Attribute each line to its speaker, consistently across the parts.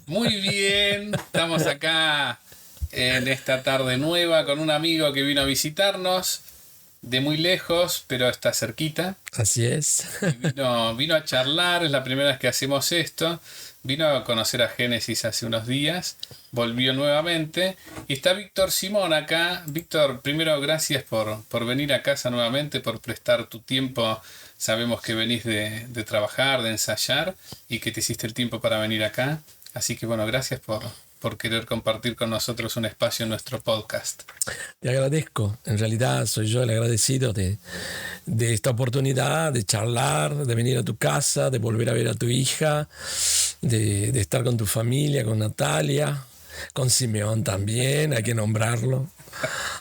Speaker 1: Muy bien, estamos acá en esta tarde nueva con un amigo que vino a visitarnos de muy lejos, pero está cerquita.
Speaker 2: Así es.
Speaker 1: Y vino a charlar, es la primera vez que hacemos esto. Vino a conocer a Génesis hace unos días, volvió nuevamente. Y está Víctor Simón acá. Víctor, primero gracias por venir a casa nuevamente, por prestar tu tiempo. Sabemos que venís de trabajar, de ensayar y que te hiciste el tiempo para venir acá. Así que bueno, gracias por querer compartir con nosotros un espacio en nuestro podcast.
Speaker 2: Te agradezco. En realidad soy yo el agradecido de esta oportunidad de charlar, de venir a tu casa, de volver a ver a tu hija, de estar con tu familia, con Natalia, con Simeón también, hay que nombrarlo.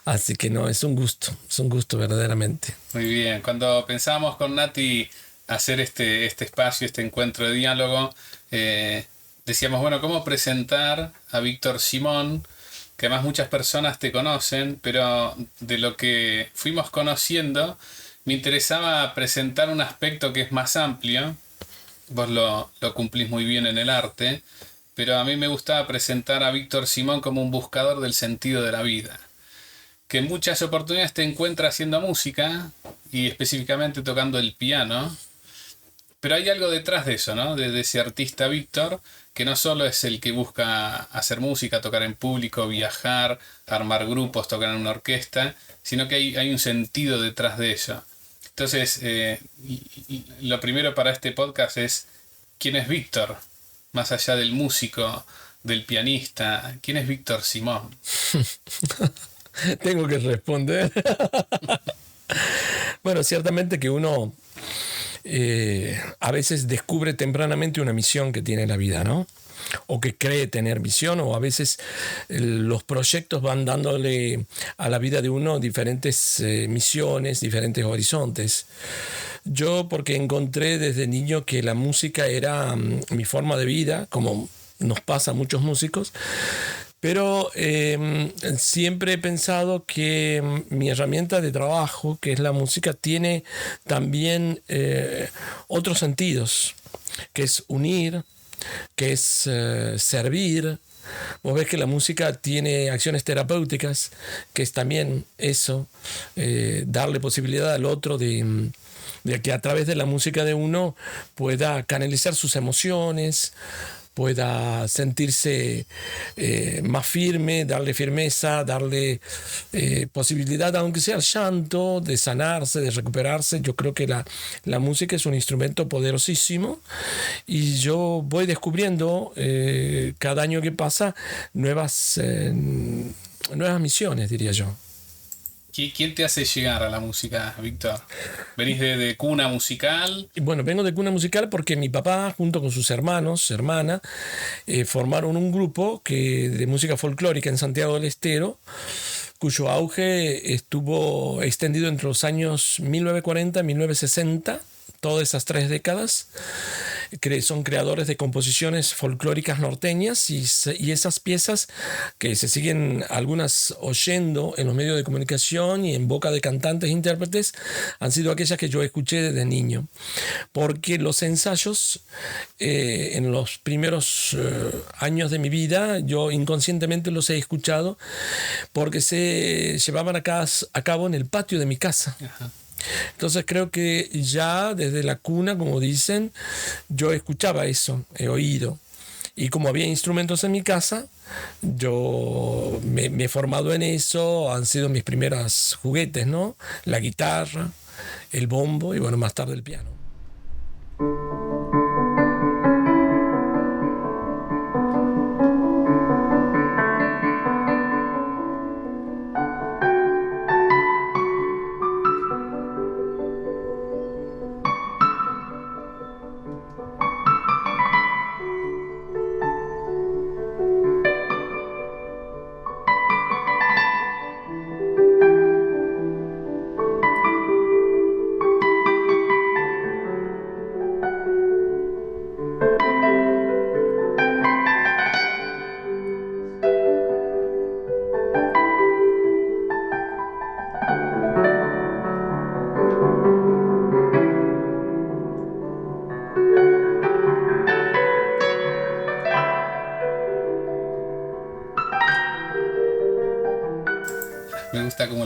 Speaker 2: Así que no, es un gusto verdaderamente.
Speaker 1: Muy bien, cuando pensábamos con Nati hacer este espacio, este encuentro de diálogo, eh, decíamos, bueno, ¿cómo presentar a Víctor Simón? Que además muchas personas te conocen, pero de lo que fuimos conociendo, me interesaba presentar un aspecto que es más amplio. Vos lo cumplís muy bien en el arte, pero a mí me gustaba presentar a Víctor Simón como un buscador del sentido de la vida, que en muchas oportunidades te encuentra haciendo música y específicamente tocando el piano, pero hay algo detrás de eso, ¿no? De ese artista Víctor, que no solo es el que busca hacer música, tocar en público, viajar, armar grupos, tocar en una orquesta, sino que hay un sentido detrás de eso. Entonces, lo primero para este podcast es, ¿quién es Víctor? Más allá del músico, del pianista, ¿quién es Víctor Simón?
Speaker 2: Tengo que responder. Bueno, ciertamente que uno a veces descubre tempranamente una misión que tiene la vida, ¿no? O que cree tener misión, o a veces los proyectos van dándole a la vida de uno diferentes misiones, diferentes horizontes. Yo porque encontré desde niño que la música era mi forma de vida, como nos pasa a muchos músicos, pero siempre he pensado que mi herramienta de trabajo, que es la música, tiene también otros sentidos, que es unir, que es servir. Vos ves que la música tiene acciones terapéuticas, que es también eso, darle posibilidad al otro de que a través de la música de uno pueda canalizar sus emociones, pueda sentirse más firme, darle firmeza, darle posibilidad, aunque sea el llanto, de sanarse, de recuperarse. Yo creo que la música es un instrumento poderosísimo y yo voy descubriendo cada año que pasa nuevas misiones, diría yo.
Speaker 1: ¿Quién te hace llegar a la música, Víctor? ¿Venís de cuna musical?
Speaker 2: Y bueno, vengo de cuna musical porque mi papá, junto con sus hermanos, hermana, formaron un grupo de música folclórica en Santiago del Estero, cuyo auge estuvo extendido entre los años 1940 y 1960, todas esas 3 décadas. Son creadores de composiciones folclóricas norteñas y esas piezas que se siguen algunas oyendo en los medios de comunicación y en boca de cantantes e intérpretes han sido aquellas que yo escuché desde niño, porque los ensayos en los primeros años de mi vida yo inconscientemente los he escuchado porque se llevaban a cabo en el patio de mi casa.
Speaker 1: Ajá.
Speaker 2: Entonces creo que ya desde la cuna, como dicen, yo escuchaba eso, he oído. Y como había instrumentos en mi casa, yo me he formado en eso, han sido mis primeros juguetes, ¿no? La guitarra, el bombo y bueno, más tarde el piano.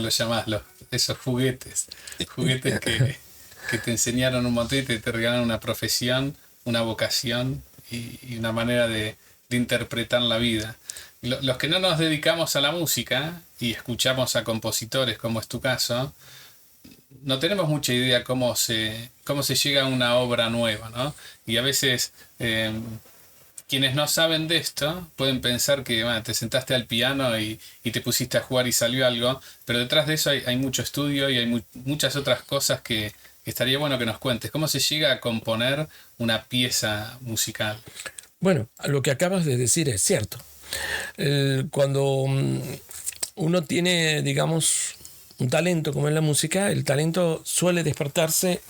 Speaker 1: los llamás? Esos juguetes. Juguetes que te enseñaron un montón y te regalaron una profesión, una vocación y una manera de interpretar la vida. Los que no nos dedicamos a la música y escuchamos a compositores, como es tu caso, no tenemos mucha idea cómo se llega a una obra nueva, ¿no? Y a veces quienes no saben de esto pueden pensar que te sentaste al piano y te pusiste a jugar y salió algo, pero detrás de eso hay mucho estudio y hay muchas otras cosas que estaría bueno que nos cuentes. ¿Cómo se llega a componer una pieza musical?
Speaker 2: Bueno, lo que acabas de decir es cierto. Cuando uno tiene, digamos, un talento como es la música, el talento suele despertarse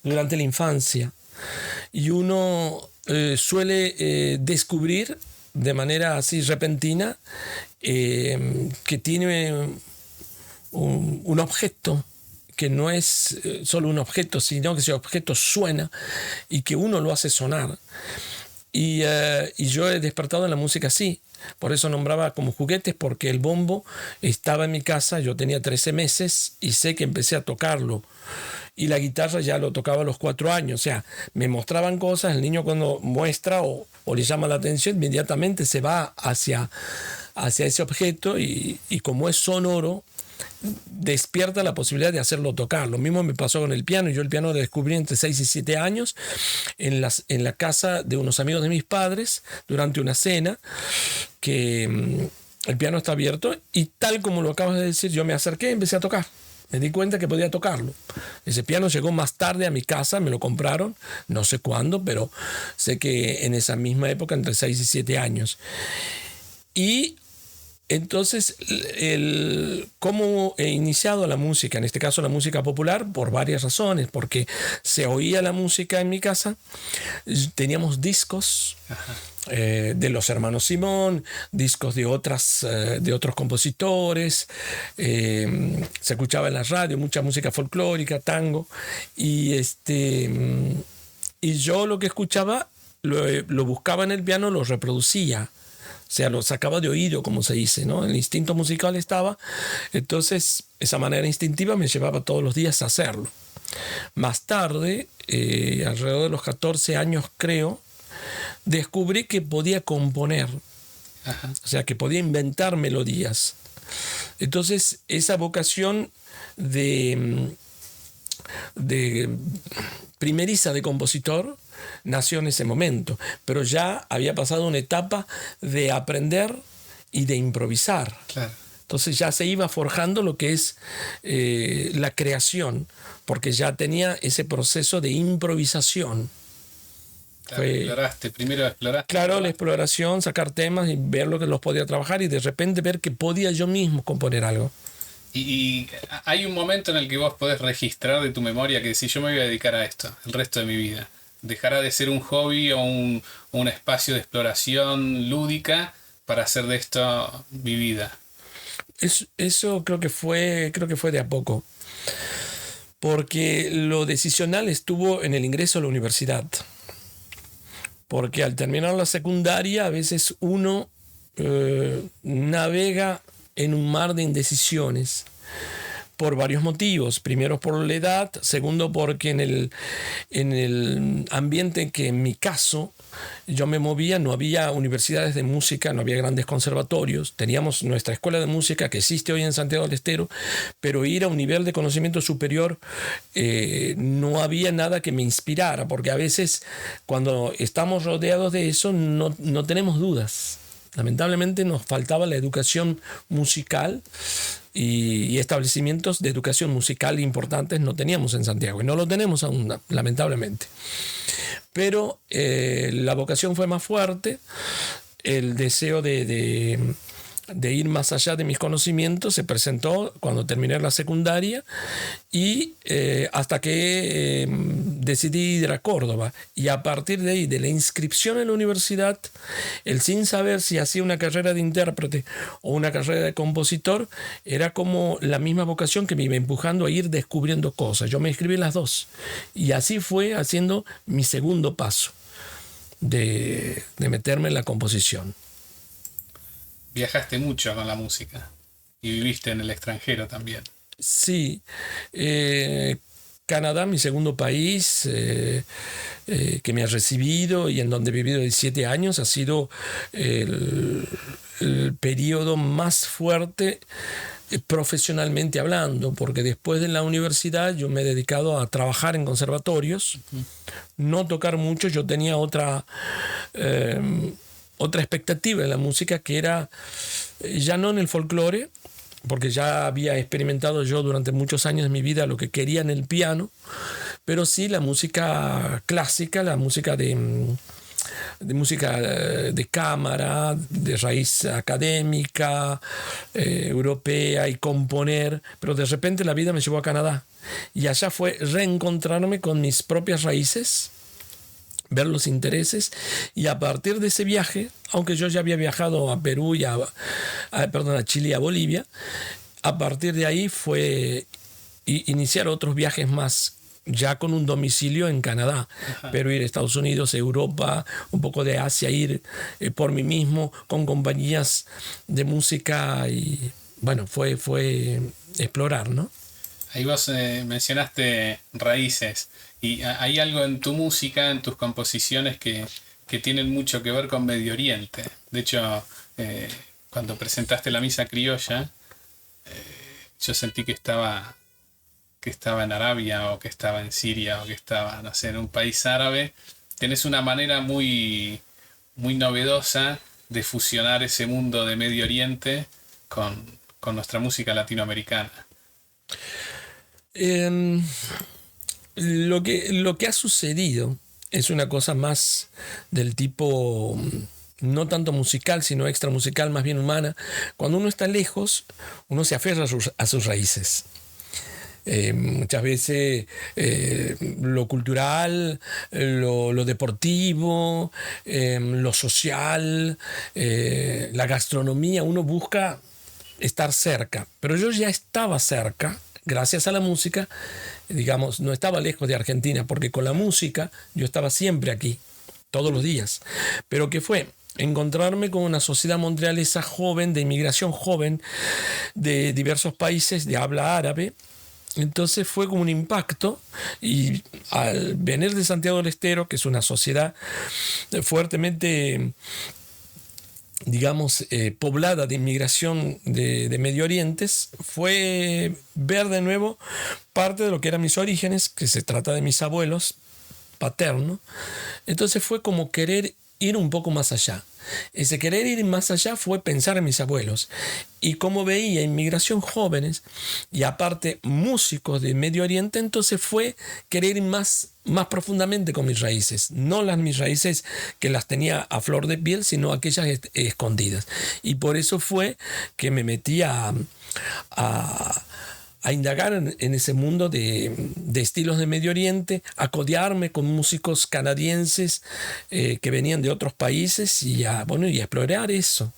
Speaker 2: durante la infancia y uno suele descubrir de manera así repentina que tiene un objeto que no es solo un objeto, sino que ese objeto suena y que uno lo hace sonar. Y yo he despertado en la música así. Por eso nombraba como juguetes, porque el bombo estaba en mi casa, yo tenía 13 meses y sé que empecé a tocarlo. Y la guitarra ya lo tocaba a los 4 años. O sea, me mostraban cosas, el niño cuando muestra o le llama la atención, inmediatamente se va hacia ese objeto y como es sonoro, despierta la posibilidad de hacerlo tocar. Lo mismo me pasó con el piano. Yo el piano lo descubrí entre 6 y 7 años en la casa de unos amigos de mis padres durante una cena, que el piano está abierto y tal como lo acabas de decir, yo me acerqué y empecé a tocar. Me di cuenta que podía tocarlo. Ese piano llegó más tarde a mi casa, me lo compraron, no sé cuándo, pero sé que en esa misma época, entre 6 y 7 años. Y entonces, cómo he iniciado la música, en este caso la música popular, por varias razones, porque se oía la música en mi casa, teníamos discos de los hermanos Simón, discos de otros compositores, se escuchaba en la radio mucha música folclórica, tango, y yo lo que escuchaba lo buscaba en el piano, lo reproducía. O sea, lo sacaba de oído, como se dice, ¿no? El instinto musical estaba. Entonces, esa manera instintiva me llevaba todos los días a hacerlo. Más tarde, alrededor de los 14 años, creo, descubrí que podía componer. Ajá. O sea, que podía inventar melodías. Entonces, esa vocación de primeriza de compositor nació en ese momento, pero ya había pasado una etapa de aprender y de improvisar. Claro. Entonces ya se iba forjando lo que es la creación, porque ya tenía ese proceso de improvisación.
Speaker 1: Claro, primero exploraste.
Speaker 2: Claro, la exploración, sacar temas y ver lo que los podía trabajar y de repente ver que podía yo mismo componer algo.
Speaker 1: Y hay un momento en el que vos podés registrar de tu memoria que decís, yo me voy a dedicar a esto el resto de mi vida. Dejará de ser un hobby o un espacio de exploración lúdica para hacer de esto mi vida.
Speaker 2: Eso creo que fue de a poco. Porque lo decisional estuvo en el ingreso a la universidad. Porque al terminar la secundaria a veces uno navega en un mar de indecisiones por varios motivos. Primero por la edad, segundo porque en el ambiente que en mi caso yo me movía no había universidades de música, no había grandes conservatorios, teníamos nuestra escuela de música que existe hoy en Santiago del Estero, pero ir a un nivel de conocimiento superior no había nada que me inspirara, porque a veces cuando estamos rodeados de eso no tenemos dudas. Lamentablemente nos faltaba la educación musical y establecimientos de educación musical importantes no teníamos en Santiago y no lo tenemos aún, lamentablemente. Pero la vocación fue más fuerte, el deseo de ir más allá de mis conocimientos se presentó cuando terminé la secundaria y hasta que decidí ir a Córdoba, y a partir de ahí, de la inscripción en la universidad, el sin saber si hacía una carrera de intérprete o una carrera de compositor, era como la misma vocación que me iba empujando a ir descubriendo cosas. Yo me inscribí en las dos y así fue haciendo mi segundo paso de meterme en la composición.
Speaker 1: Viajaste mucho con la música. y viviste en el extranjero también.
Speaker 2: Sí, Canadá, mi segundo país, que me ha recibido y en donde he vivido 17 años, ha sido el periodo más fuerte profesionalmente hablando, porque después de la universidad yo me he dedicado a trabajar en conservatorios, no tocar mucho. Yo tenía otra expectativa en la música, que era ya no en el folclore, porque ya había experimentado yo durante muchos años de mi vida lo que quería en el piano, pero sí la música clásica, la música de música de cámara, de raíz académica, europea, y componer. Pero de repente la vida me llevó a Canadá, y allá fue reencontrarme con mis propias raíces, ver los intereses, y a partir de ese viaje, aunque yo ya había viajado a Perú y a Chile y a Bolivia, a partir de ahí fue iniciar otros viajes más, ya con un domicilio en Canadá. Ajá. Pero ir a Estados Unidos, Europa, un poco de Asia, ir por mí mismo con compañías de música, y bueno, fue explorar, ¿no?
Speaker 1: Ahí vos mencionaste raíces, y hay algo en tu música, en tus composiciones que tienen mucho que ver con Medio Oriente. De hecho, cuando presentaste la misa criolla, yo sentí que estaba en Arabia, o que estaba en Siria, o que estaba, no sé, en un país árabe. Tenés una manera muy, muy novedosa de fusionar ese mundo de Medio Oriente con nuestra música latinoamericana.
Speaker 2: Lo que ha sucedido es una cosa más del tipo, no tanto musical, sino extramusical, más bien humana. Cuando uno está lejos, uno se aferra a sus raíces. Muchas veces lo cultural, lo deportivo, lo social, la gastronomía, uno busca estar cerca. Pero yo ya estaba cerca, gracias a la música, digamos, no estaba lejos de Argentina, porque con la música yo estaba siempre aquí, todos los días. Pero ¿qué fue? Encontrarme con una sociedad montrealesa joven, de inmigración joven, de diversos países de habla árabe. Entonces fue como un impacto, y al venir de Santiago del Estero, que es una sociedad fuertemente, digamos, poblada de inmigración de Medio Oriente, fue ver de nuevo parte de lo que eran mis orígenes, que se trata de mis abuelos paternos. Entonces fue como querer ir un poco más allá. Ese querer ir más allá fue pensar en mis abuelos, y como veía inmigración jóvenes y aparte músicos de Medio Oriente, entonces fue querer ir más profundamente con mis raíces, no mis raíces que las tenía a flor de piel, sino aquellas escondidas. Y por eso fue que me metí a indagar en ese mundo de estilos de Medio Oriente, a codearme con músicos canadienses que venían de otros países, y a explorar eso.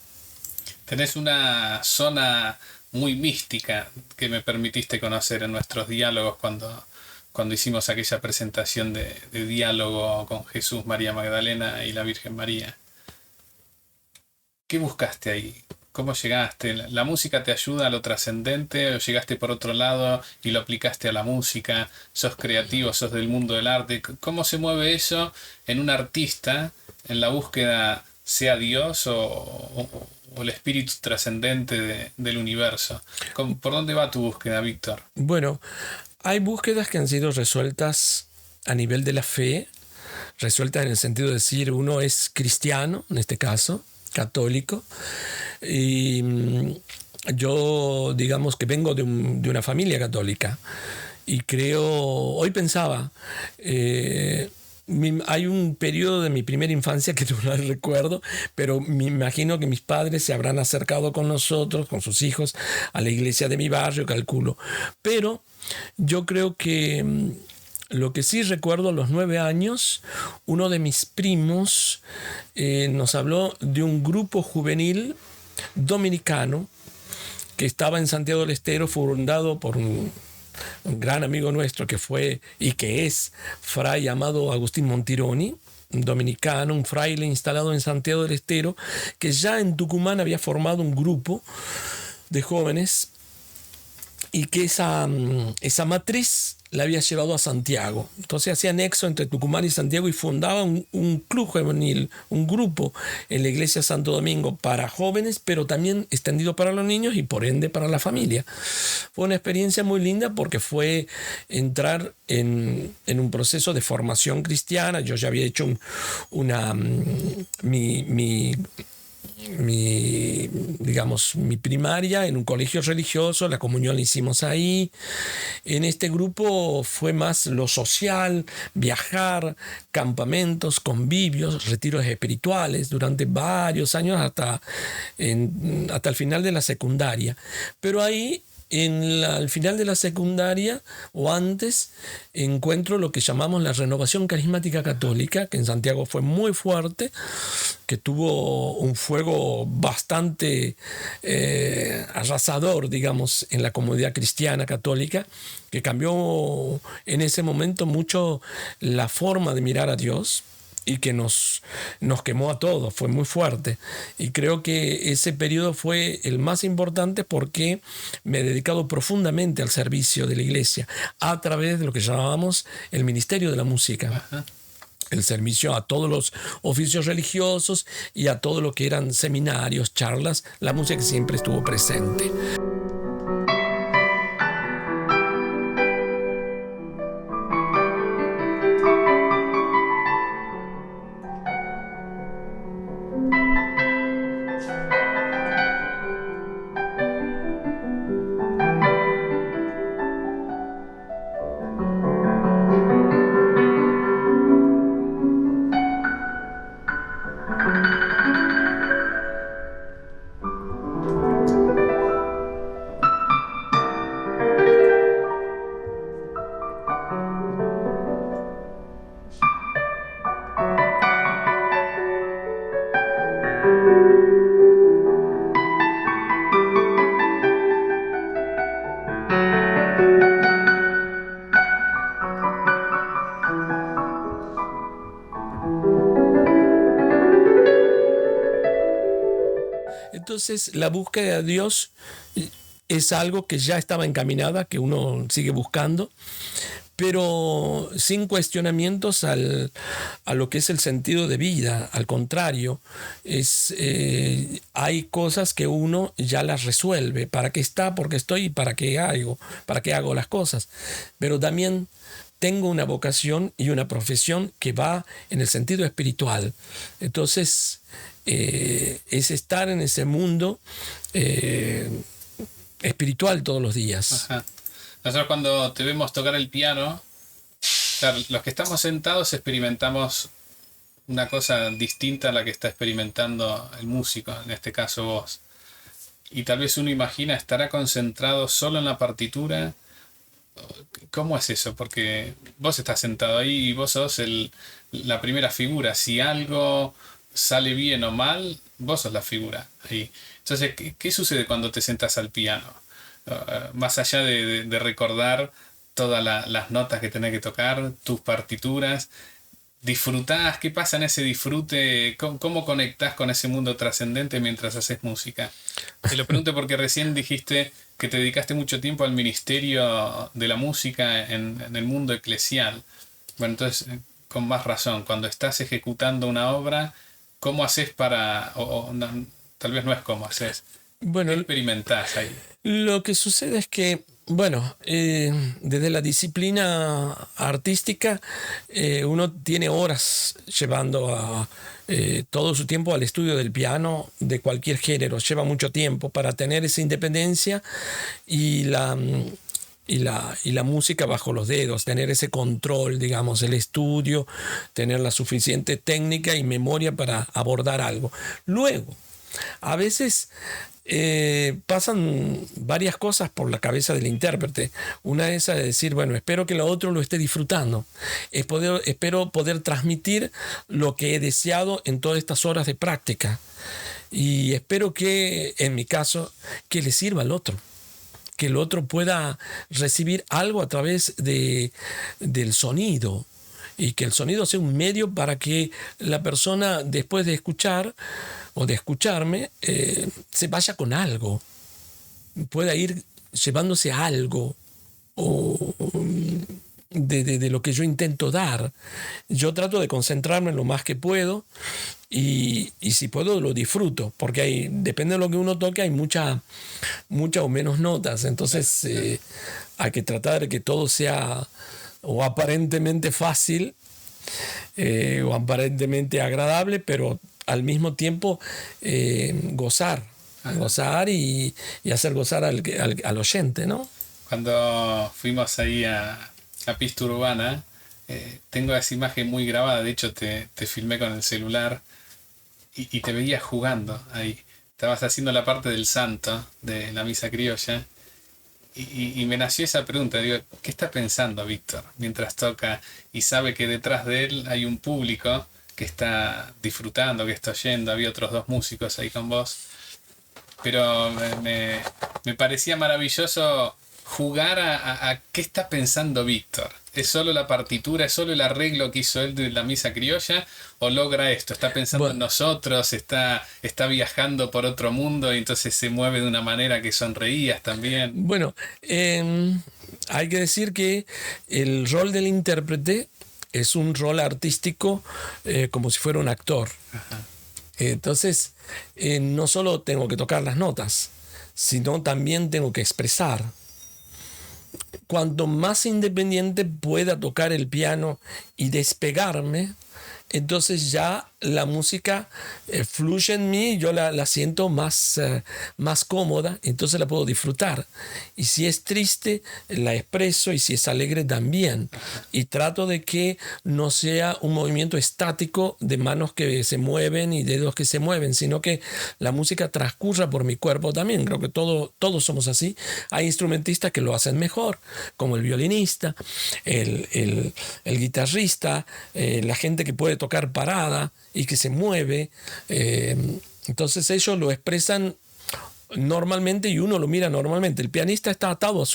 Speaker 1: Tenés una zona muy mística que me permitiste conocer en nuestros diálogos cuando hicimos aquella presentación de diálogo con Jesús, María Magdalena y la Virgen María. ¿Qué buscaste ahí? ¿Cómo llegaste? ¿La música te ayuda a lo trascendente, o llegaste por otro lado y lo aplicaste a la música? ¿Sos creativo? ¿Sos del mundo del arte? ¿Cómo se mueve eso en un artista en la búsqueda, sea Dios o el espíritu trascendente del universo? ¿Por dónde va tu búsqueda, Víctor?
Speaker 2: Bueno, hay búsquedas que han sido resueltas a nivel de la fe, resueltas en el sentido de decir, uno es cristiano, en este caso, católico, y yo, digamos que vengo de una familia católica, y creo, hoy pensaba, hay un periodo de mi primera infancia que no lo recuerdo, pero me imagino que mis padres se habrán acercado con nosotros, con sus hijos, a la iglesia de mi barrio, calculo. Pero yo creo que lo que sí recuerdo, a los 9 años, uno de mis primos nos habló de un grupo juvenil dominicano que estaba en Santiago del Estero, fundado por un gran amigo nuestro que fue y que es fray llamado Agustín Montironi, un dominicano, un fraile instalado en Santiago del Estero, que ya en Tucumán había formado un grupo de jóvenes, y que esa matriz la había llevado a Santiago. Entonces hacía nexo entre Tucumán y Santiago y fundaba un club juvenil, un grupo en la iglesia Santo Domingo para jóvenes, pero también extendido para los niños y por ende para la familia. Fue una experiencia muy linda porque fue entrar en un proceso de formación cristiana. Yo ya había hecho mi primaria en un colegio religioso, la comunión la hicimos ahí. En este grupo fue más lo social, viajar, campamentos, convivios, retiros espirituales durante varios años hasta el final de la secundaria. Pero ahí, al final de la secundaria o antes, encuentro lo que llamamos la renovación carismática católica, que en Santiago fue muy fuerte, que tuvo un fuego bastante arrasador, digamos, en la comunidad cristiana católica, que cambió en ese momento mucho la forma de mirar a Dios, y que nos quemó a todos, fue muy fuerte. Y creo que ese periodo fue el más importante porque me he dedicado profundamente al servicio de la iglesia a través de lo que llamábamos el ministerio de la música. Ajá. El servicio a todos los oficios religiosos y a todo lo que eran seminarios, charlas, la música que siempre estuvo presente. Entonces, la búsqueda de Dios es algo que ya estaba encaminada, que uno sigue buscando, pero sin cuestionamientos a lo que es el sentido de vida. Al contrario, hay cosas que uno ya las resuelve. ¿Para qué está? ¿Por qué estoy? ¿Y para qué hago las cosas? Pero también tengo una vocación y una profesión que va en el sentido espiritual. Entonces, es estar en ese mundo espiritual todos los días.
Speaker 1: Ajá. Nosotros cuando te vemos tocar el piano, claro, los que estamos sentados experimentamos una cosa distinta a la que está experimentando el músico, en este caso vos. Y tal vez uno imagina, ¿estará concentrado solo en la partitura? ¿Cómo es eso? Porque vos estás sentado ahí y vos sos la primera figura. Si algo sale bien o mal, vos sos la figura ahí. Entonces, ¿qué sucede cuando te sentas al piano? Más allá de recordar todas las notas que tenés que tocar, tus partituras, ¿disfrutás? ¿Qué pasa en ese disfrute? ¿Cómo conectás con ese mundo trascendente mientras haces música? Te lo pregunto porque recién dijiste que te dedicaste mucho tiempo al ministerio de la música en el mundo eclesial. Bueno, entonces, con más razón, cuando estás ejecutando una obra, ¿cómo haces para...? No, tal vez no es cómo haces.
Speaker 2: Bueno,
Speaker 1: ¿qué experimentás ahí?
Speaker 2: Lo que sucede es que, desde la disciplina artística, uno tiene horas llevando todo su tiempo al estudio del piano de cualquier género. Lleva mucho tiempo para tener esa independencia y la música bajo los dedos, tener ese control, digamos, el estudio, tener la suficiente técnica y memoria para abordar algo. Luego, a veces pasan varias cosas por la cabeza del intérprete. Una es decir, bueno, espero que el otro lo esté disfrutando. Espero poder transmitir lo que he deseado en todas estas horas de práctica. Y espero que, en mi caso, que le sirva al otro. Que el otro pueda recibir algo a través del sonido. Y que el sonido sea un medio para que la persona, después de escuchar o de escucharme, se vaya con algo. pueda ir llevándose algo o de lo que yo intento dar. Yo trato de concentrarme lo más que puedo y si puedo lo disfruto, porque depende de lo que uno toque, hay mucha o menos notas, entonces hay que tratar de que todo sea o aparentemente fácil o aparentemente agradable, pero al mismo tiempo gozar y hacer gozar al oyente, ¿no?
Speaker 1: Cuando fuimos ahí a Pista Urbana, tengo esa imagen muy grabada, de hecho te filmé con el celular y te veía jugando ahí. Estabas haciendo la parte del santo de la misa criolla y me nació esa pregunta, digo, ¿qué está pensando Víctor mientras toca y sabe que detrás de él hay un público que está disfrutando, que está oyendo? Había otros 2 músicos ahí con vos, pero me parecía maravilloso jugar a qué está pensando Víctor. ¿Es solo la partitura, es solo el arreglo que hizo él de la misa criolla? ¿O logra esto? ¿Está pensando en nosotros? ¿Está viajando por otro mundo y entonces se mueve de una manera que sonreías también?
Speaker 2: Bueno, hay que decir que el rol del intérprete es un rol artístico como si fuera un actor.
Speaker 1: Ajá.
Speaker 2: Entonces, no solo tengo que tocar las notas, sino también tengo que expresar. Cuanto más independiente pueda tocar el piano y despegarme, entonces ya la música fluye en mí, yo la siento más cómoda, entonces la puedo disfrutar. Y si es triste, la expreso, y si es alegre también. Y trato de que no sea un movimiento estático de manos que se mueven y dedos que se mueven, sino que la música transcurra por mi cuerpo también. Creo que todos somos así. Hay instrumentistas que lo hacen mejor, como el violinista, el guitarrista, la gente que puede tocar parada y que se mueve, entonces ellos lo expresan normalmente y uno lo mira normalmente. El pianista está atado a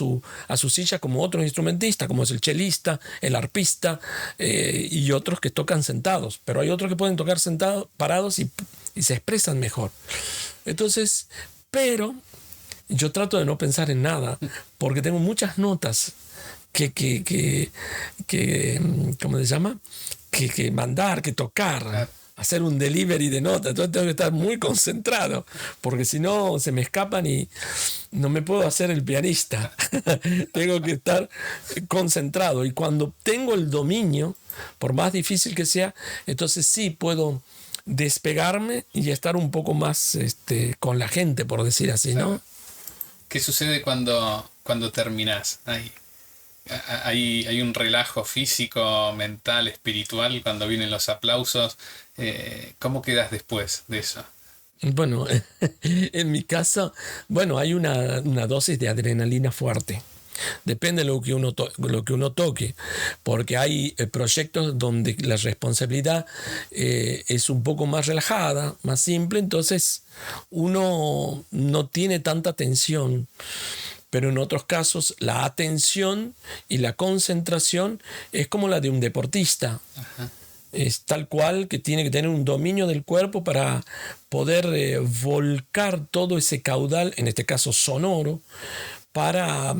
Speaker 2: su silla como otros instrumentistas, como es el chelista, el arpista y otros que tocan sentados, pero hay otros que pueden tocar sentados, parados y se expresan mejor. Entonces, pero yo trato de no pensar en nada porque tengo muchas notas que ¿cómo se llama? Que mandar, que tocar, hacer un delivery de notas. Entonces tengo que estar muy concentrado, porque si no se me escapan y no me puedo hacer el pianista. Tengo que estar concentrado. Y cuando tengo el dominio, por más difícil que sea, entonces sí puedo despegarme y estar un poco más con la gente, por decir así, ¿no?
Speaker 1: ¿Qué sucede cuando terminás ahí? Hay un relajo físico, mental, espiritual cuando vienen los aplausos. ¿Cómo quedas después de eso?
Speaker 2: Bueno, en mi caso, hay una dosis de adrenalina fuerte. Depende de lo que uno toque, porque hay proyectos donde la responsabilidad es un poco más relajada, más simple, entonces uno no tiene tanta tensión. Pero en otros casos la atención y la concentración es como la de un deportista.
Speaker 1: Ajá.
Speaker 2: Es tal cual que tiene que tener un dominio del cuerpo para poder volcar todo ese caudal, en este caso sonoro, para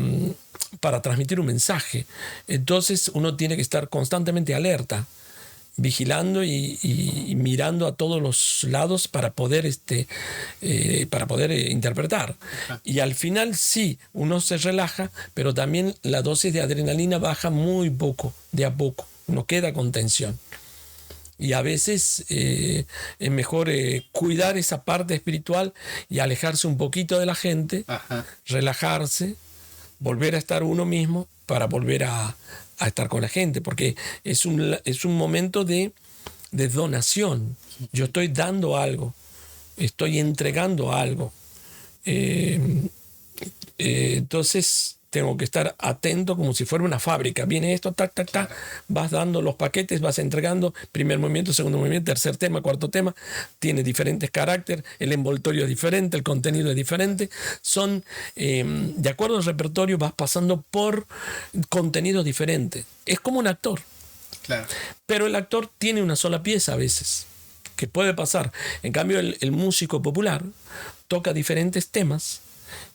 Speaker 2: transmitir un mensaje. Entonces uno tiene que estar constantemente alerta, vigilando y mirando a todos los lados para poder interpretar.
Speaker 1: Ajá.
Speaker 2: Y al final sí, uno se relaja, pero también la dosis de adrenalina baja muy poco, de a poco, no queda con tensión. Y a veces es mejor cuidar esa parte espiritual y alejarse un poquito de la gente,
Speaker 1: Ajá.
Speaker 2: relajarse, volver a estar uno mismo para volver a estar con la gente, porque es un momento de donación. Yo estoy dando algo, estoy entregando algo. Entonces tengo que estar atento como si fuera una fábrica. Viene esto, tac, tac, tac, vas dando los paquetes, vas entregando, primer movimiento, segundo movimiento, tercer tema, cuarto tema, tiene diferentes caracteres, el envoltorio es diferente, el contenido es diferente, son, de acuerdo al repertorio, vas pasando por contenidos diferentes. Es como un actor.
Speaker 1: Claro.
Speaker 2: Pero el actor tiene una sola pieza a veces, que puede pasar. En cambio, el músico popular toca diferentes temas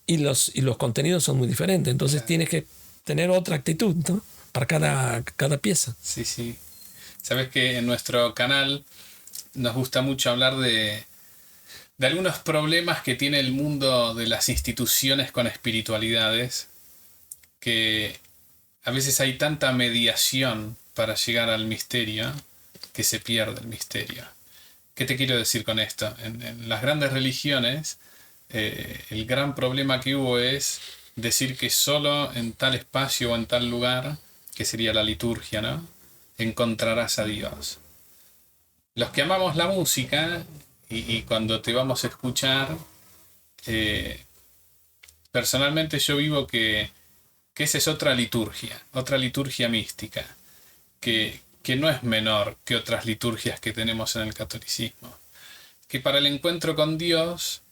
Speaker 2: y los contenidos son muy diferentes. Entonces
Speaker 1: Claro.
Speaker 2: tienes que tener otra actitud, ¿no? Para cada pieza.
Speaker 1: Sí, sí. Sabes que en nuestro canal nos gusta mucho hablar de algunos problemas que tiene el mundo de las instituciones con espiritualidades, que a veces hay tanta mediación para llegar al misterio que se pierde el misterio. ¿Qué te quiero decir con esto? En las grandes religiones, el gran problema que hubo es decir que solo en tal espacio o en tal lugar, que sería la liturgia, ¿no?, encontrarás a Dios. Los que amamos la música y cuando te vamos a escuchar, personalmente yo vivo que esa es otra liturgia mística, que no es menor que otras liturgias que tenemos en el catolicismo. Que para el encuentro con Dios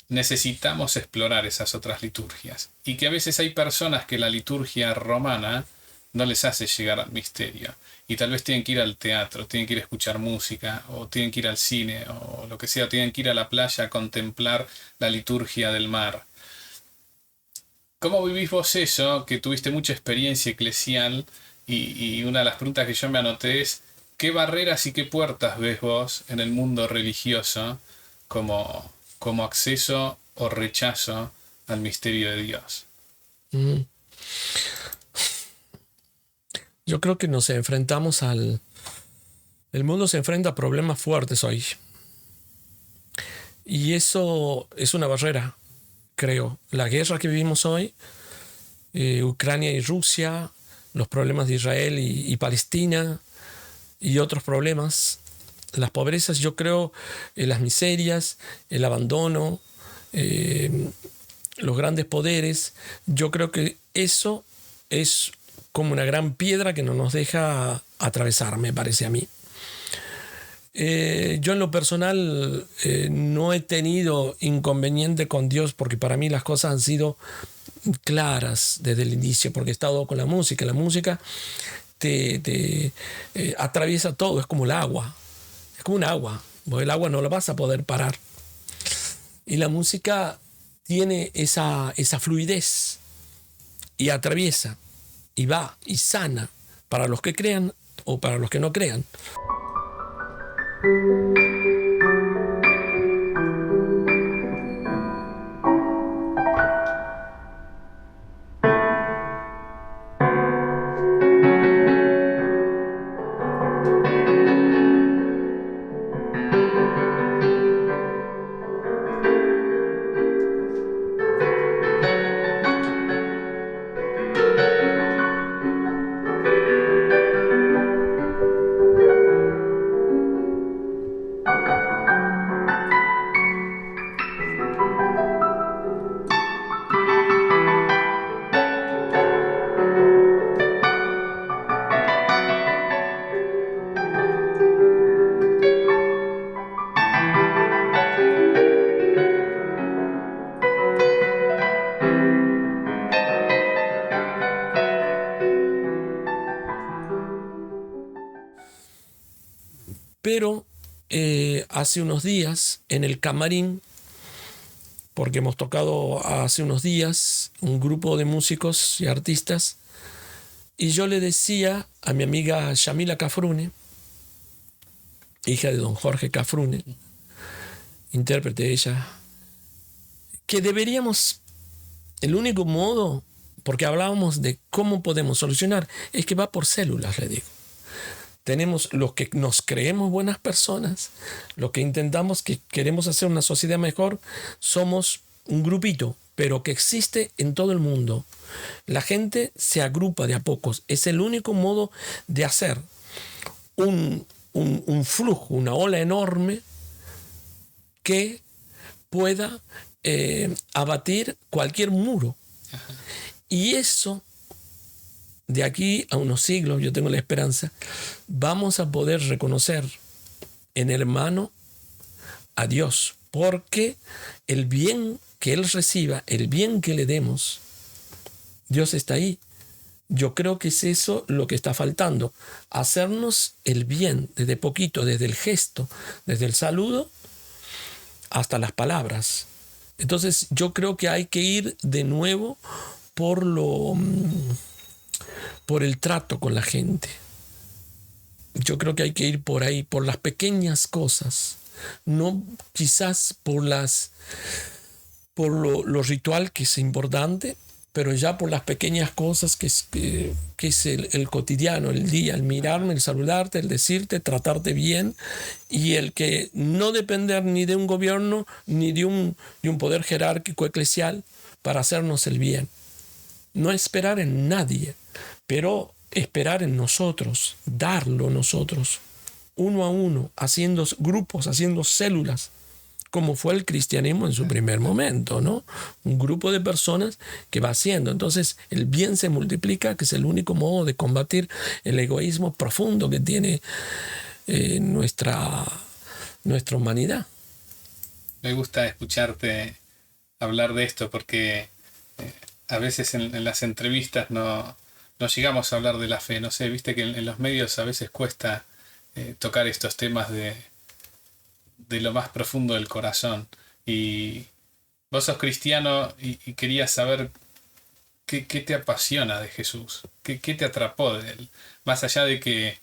Speaker 1: necesitamos explorar esas otras liturgias. Y que a veces hay personas que la liturgia romana no les hace llegar al misterio. Y tal vez tienen que ir al teatro, tienen que ir a escuchar música, o tienen que ir al cine, o lo que sea, o tienen que ir a la playa a contemplar la liturgia del mar. ¿Cómo vivís vos eso, que tuviste mucha experiencia eclesial? Y una de las preguntas que yo me anoté es, ¿qué barreras y qué puertas ves vos en el mundo religioso como acceso o rechazo al misterio de Dios?
Speaker 2: Mm. Yo creo que nos enfrentamos el mundo se enfrenta a problemas fuertes hoy. Y eso es una barrera, creo. La guerra que vivimos hoy, Ucrania y Rusia, los problemas de Israel y Palestina y otros problemas, las pobrezas, yo creo, las miserias, el abandono, los grandes poderes, yo creo que eso es como una gran piedra que no nos deja atravesar, me parece a mí. Yo en lo personal no he tenido inconveniente con Dios porque para mí las cosas han sido claras desde el inicio, porque he estado con la música. La música te atraviesa todo, es como el agua, es como un agua, porque el agua no la vas a poder parar. Y la música tiene esa fluidez y atraviesa y va y sana para los que crean o para los que no crean. Pero hace unos días en el camarín, porque hemos tocado hace unos días un grupo de músicos y artistas, y yo le decía a mi amiga Yamila Cafrune, hija de don Jorge Cafrune, intérprete ella, que deberíamos, el único modo, porque hablábamos de cómo podemos solucionar, es que va por células, le digo. Tenemos los que nos creemos buenas personas, los que intentamos que queremos hacer una sociedad mejor, somos un grupito, pero que existe en todo el mundo. La gente se agrupa de a pocos. Es el único modo de hacer un flujo, una ola enorme que pueda abatir cualquier muro. Ajá. Y eso, de aquí a unos siglos, yo tengo la esperanza, vamos a poder reconocer en el hermano a Dios, porque el bien que Él reciba, el bien que le demos, Dios está ahí. Yo creo que es eso lo que está faltando, hacernos el bien desde poquito, desde el gesto, desde el saludo, hasta las palabras. Entonces yo creo que hay que ir de nuevo por el trato con la gente. Yo creo que hay que ir por ahí, por las pequeñas cosas, no quizás por lo ritual, que es importante, pero ya por las pequeñas cosas que es el cotidiano, el día, el mirarme, el saludarte, el decirte, tratarte bien, y el que no depender ni de un gobierno ni de un poder jerárquico eclesial para hacernos el bien. No esperar en nadie, pero esperar en nosotros, darlo nosotros, uno a uno, haciendo grupos, haciendo células, como fue el cristianismo en su primer momento, ¿no? Un grupo de personas que va haciendo. Entonces el bien se multiplica, que es el único modo de combatir el egoísmo profundo que tiene nuestra humanidad.
Speaker 1: Me gusta escucharte hablar de esto porque a veces en las entrevistas no llegamos a hablar de la fe. No sé, viste que en los medios a veces cuesta tocar estos temas de lo más profundo del corazón. Y vos sos cristiano y quería saber qué te apasiona de Jesús, qué te atrapó de él. Más allá de que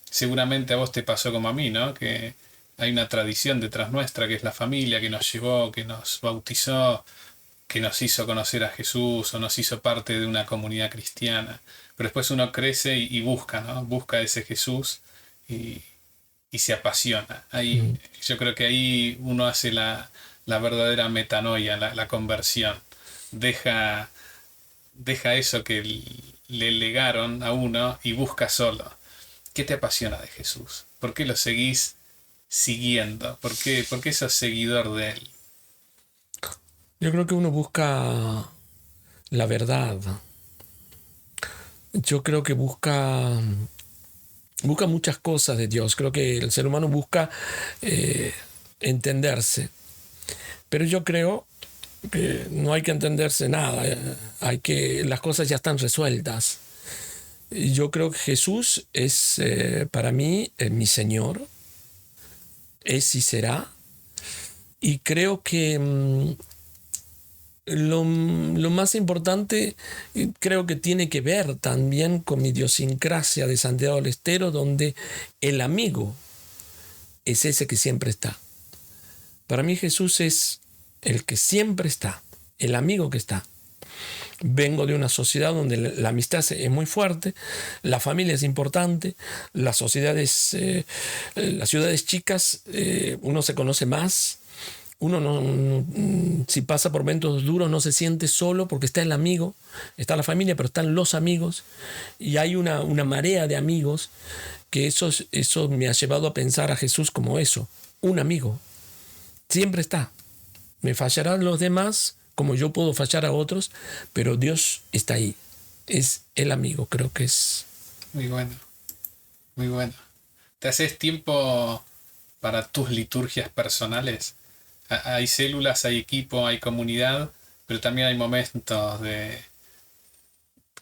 Speaker 1: seguramente a vos te pasó como a mí, ¿no? Que hay una tradición detrás nuestra, que es la familia que nos llevó, que nos bautizó, que nos hizo conocer a Jesús o nos hizo parte de una comunidad cristiana. Pero después uno crece y busca, ¿no? Busca ese Jesús y se apasiona. Ahí, yo creo que ahí uno hace la verdadera metanoia, la conversión. Deja eso que le legaron a uno y busca solo. ¿Qué te apasiona de Jesús? ¿Por qué lo seguís siguiendo? ¿Por qué sos seguidor de él?
Speaker 2: Yo creo que uno busca la verdad. Yo creo que busca muchas cosas de Dios. Creo que el ser humano busca entenderse. Pero yo creo que no hay que entenderse nada. Las cosas ya están resueltas. Yo creo que Jesús es para mí mi Señor. Es y será. Y creo que lo más importante creo que tiene que ver también con mi idiosincrasia de Santiago del Estero, donde el amigo es ese que siempre está. Para mí Jesús es el que siempre está, el amigo que está. Vengo de una sociedad donde la amistad es muy fuerte, la familia es importante, las ciudades chicas, uno se conoce más. Uno si pasa por momentos duros no se siente solo porque está el amigo, está la familia, pero están los amigos y hay una marea de amigos que eso me ha llevado a pensar a Jesús como eso, un amigo. Siempre está. Me fallarán los demás como yo puedo fallar a otros, pero Dios está ahí. Es el amigo, creo que es.
Speaker 1: Muy bueno, muy bueno. ¿Te haces tiempo para tus liturgias personales? Hay células, hay equipo, hay comunidad, pero también hay momentos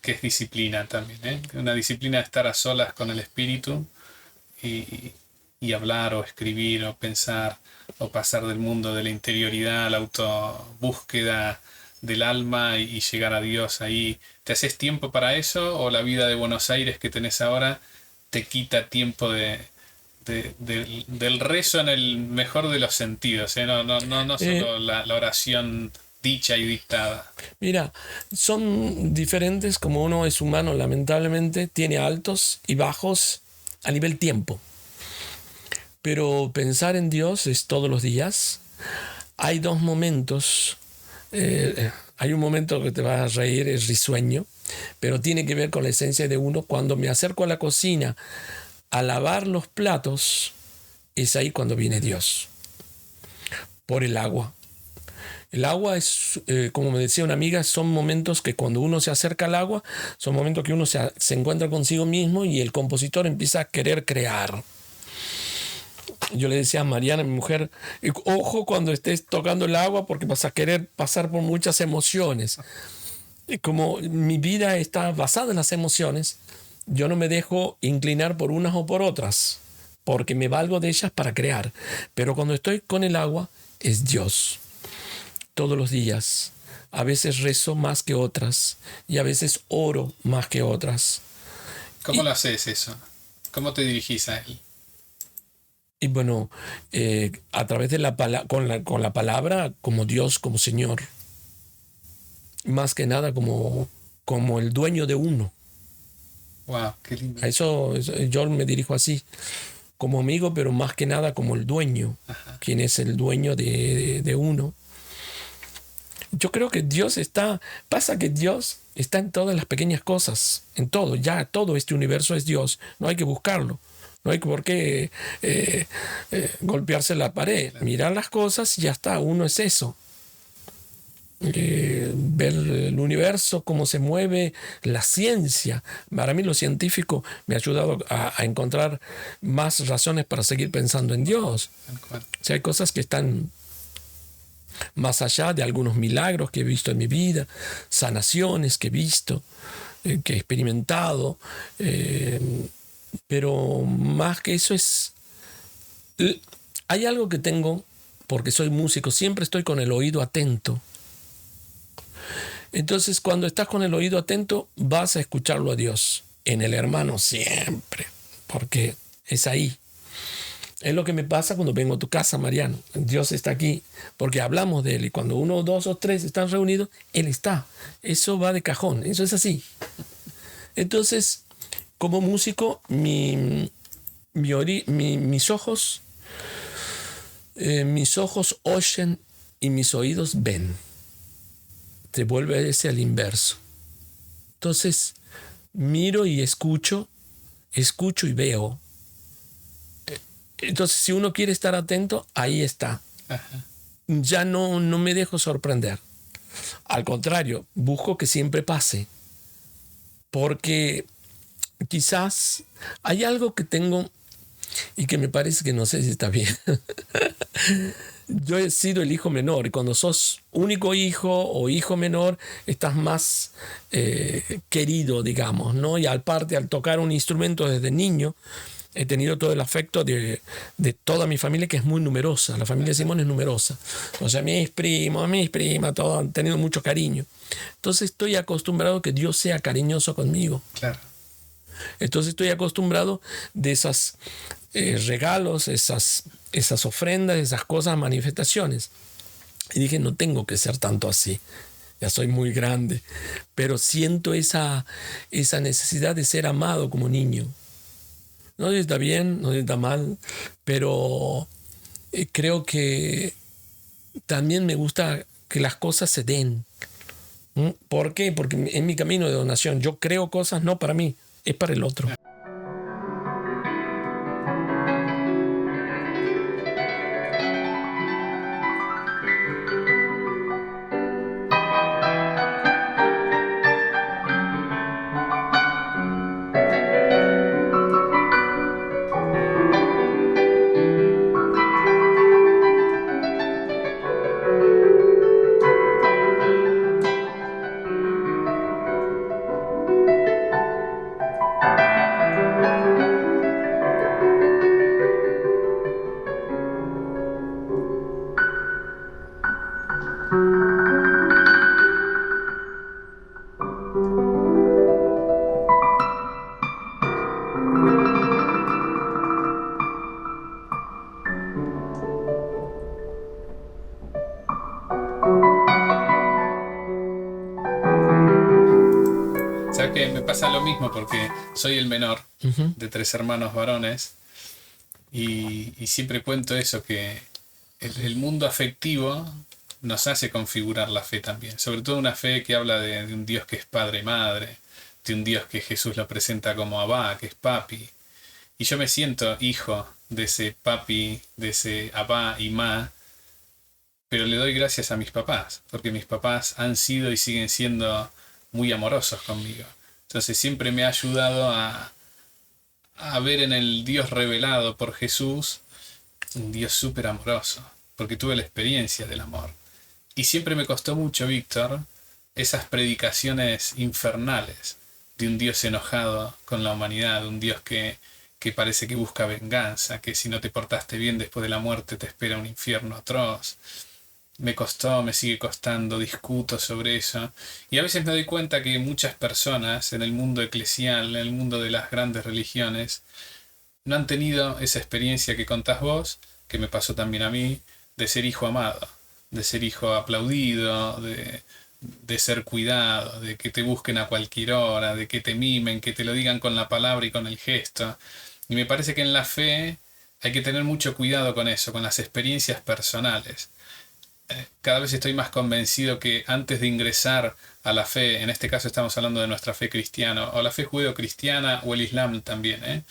Speaker 1: que es disciplina también, ¿eh? Una disciplina de estar a solas con el espíritu y hablar o escribir o pensar o pasar del mundo de la interioridad a la autobúsqueda del alma y llegar a Dios ahí. ¿Te haces tiempo para eso o la vida de Buenos Aires que tenés ahora te quita tiempo del rezo en el mejor de los sentidos, ¿eh? No solo la oración dicha y dictada?
Speaker 2: Mira, son diferentes, como uno es humano, lamentablemente, tiene altos y bajos a nivel tiempo. Pero pensar en Dios es todos los días. Hay dos momentos. Hay un momento que te vas a reír, es risueño, pero tiene que ver con la esencia de uno. Cuando me acerco a la cocina a lavar los platos, es ahí cuando viene Dios, por el agua. El agua es, como me decía una amiga, son momentos que cuando uno se acerca al agua, son momentos que uno se encuentra consigo mismo y el compositor empieza a querer crear. Yo le decía a Mariana, mi mujer, ojo cuando estés tocando el agua porque vas a querer pasar por muchas emociones. Y como mi vida está basada en las emociones, yo no me dejo inclinar por unas o por otras, porque me valgo de ellas para crear. Pero cuando estoy con el agua, es Dios. todos los días. A veces rezo más que otras y a veces oro más que otras.
Speaker 1: ¿Cómo lo haces eso? ¿Cómo te dirigís a Él?
Speaker 2: Y bueno, a través de con la palabra, como Dios, como Señor. Más que nada como el dueño de uno.
Speaker 1: Wow, qué lindo.
Speaker 2: A eso yo me dirijo así, como amigo, pero más que nada como el dueño.
Speaker 1: Ajá.
Speaker 2: Quien es el dueño de uno. Yo creo que pasa que Dios está en todas las pequeñas cosas, en todo, ya todo este universo es Dios, no hay que buscarlo, no hay por qué golpearse la pared, mirar las cosas y ya está, uno es eso. Ver el universo, cómo se mueve, la ciencia. Para mí lo científico me ha ayudado a encontrar más razones para seguir pensando en Dios. O sea, hay cosas que están más allá de algunos milagros que he visto en mi vida, sanaciones que he visto, que he experimentado, pero más que eso hay algo que tengo, porque soy músico, siempre estoy con el oído atento. Entonces, cuando estás con el oído atento, vas a escucharlo a Dios, en el hermano siempre, porque es ahí. Es lo que me pasa cuando vengo a tu casa, Mariano. Dios está aquí porque hablamos de Él. Y cuando 1, 2 o 3 están reunidos, Él está. Eso va de cajón. Eso es así. Entonces, como músico, mis ojos oyen y mis oídos ven. Se vuelve ese al inverso. Entonces, miro y escucho y veo. Entonces, si uno quiere estar atento, ahí está.
Speaker 1: Ajá.
Speaker 2: Ya no me dejo sorprender. Al contrario, busco que siempre pase. Porque quizás hay algo que tengo y que me parece que no sé si está bien. Yo he sido el hijo menor y cuando sos único hijo o hijo menor, estás más querido, digamos, ¿no? Y al tocar un instrumento desde niño, he tenido todo el afecto de toda mi familia, que es muy numerosa. La familia de Simón es numerosa. O sea, mis primas, todos han tenido mucho cariño. Entonces estoy acostumbrado a que Dios sea cariñoso conmigo.
Speaker 1: Claro.
Speaker 2: Entonces estoy acostumbrado de esos regalos, esas ofrendas, esas cosas, manifestaciones. Y dije, no tengo que ser tanto así. Ya soy muy grande. Pero siento esa necesidad de ser amado como niño. No está bien, no está mal, pero creo que también me gusta que las cosas se den. ¿Por qué? Porque en mi camino de donación yo creo cosas no para mí, es para el otro.
Speaker 1: ¿Sabes qué? Me pasa lo mismo porque soy el menor de 3 hermanos varones y siempre cuento eso, que el mundo afectivo nos hace configurar la fe también. Sobre todo una fe que habla de un Dios que es padre y madre, de un Dios que Jesús lo presenta como Abba, que es papi. Y yo me siento hijo de ese papi, de ese Abba y ma, pero le doy gracias a mis papás, porque mis papás han sido y siguen siendo muy amorosos conmigo. Entonces siempre me ha ayudado a ver en el Dios revelado por Jesús un Dios súper amoroso, porque tuve la experiencia del amor. Y siempre me costó mucho, Víctor, esas predicaciones infernales de un Dios enojado con la humanidad, de un Dios que parece que busca venganza, que si no te portaste bien después de la muerte te espera un infierno atroz. me costó, me sigue costando, discuto sobre eso. Y a veces me doy cuenta que muchas personas en el mundo eclesial, en el mundo de las grandes religiones, no han tenido esa experiencia que contás vos, que me pasó también a mí, de ser hijo amado, de ser hijo aplaudido, de ser cuidado, de que te busquen a cualquier hora, de que te mimen, que te lo digan con la palabra y con el gesto. Y me parece que en la fe hay que tener mucho cuidado con eso, con las experiencias personales. Cada vez estoy más convencido que antes de ingresar a la fe, en este caso estamos hablando de nuestra fe cristiana, o la fe judeo-cristiana o el Islam también,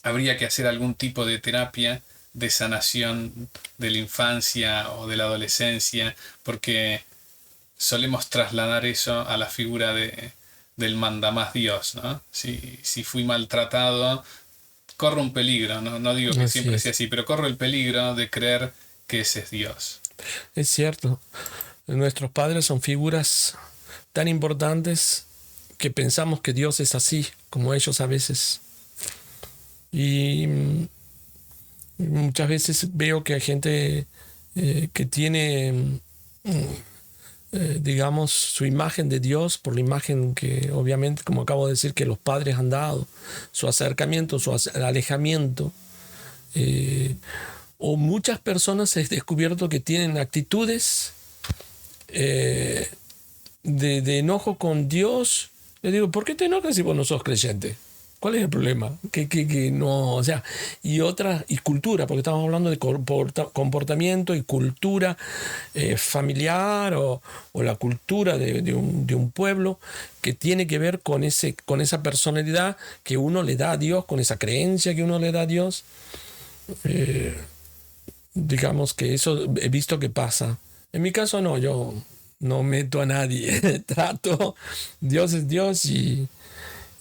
Speaker 1: habría que hacer algún tipo de terapia de sanación de la infancia o de la adolescencia, porque solemos trasladar eso a la figura del mandamás Dios, ¿no? Si fui maltratado, corro un peligro, no digo que
Speaker 2: Así
Speaker 1: siempre
Speaker 2: es.
Speaker 1: sea así, pero corro el peligro de creer que ese es Dios.
Speaker 2: Es cierto. Nuestros padres son figuras tan importantes que pensamos que Dios es así, como ellos a veces. Y muchas veces veo que hay gente que tiene, digamos, su imagen de Dios por la imagen que, obviamente, como acabo de decir, que los padres han dado, su acercamiento, su alejamiento. O muchas personas he descubierto que tienen actitudes de enojo con Dios. Le digo, ¿por qué te enojas si vos no sos creyente? ¿Cuál es el problema? Que no, o sea, y otra, y cultura, porque estamos hablando de comportamiento y cultura familiar o la cultura de un pueblo que tiene que ver con esa personalidad que uno le da a Dios, con esa creencia que uno le da a Dios. Digamos que eso he visto que pasa. En mi caso no, yo no meto a nadie, trato, Dios es Dios y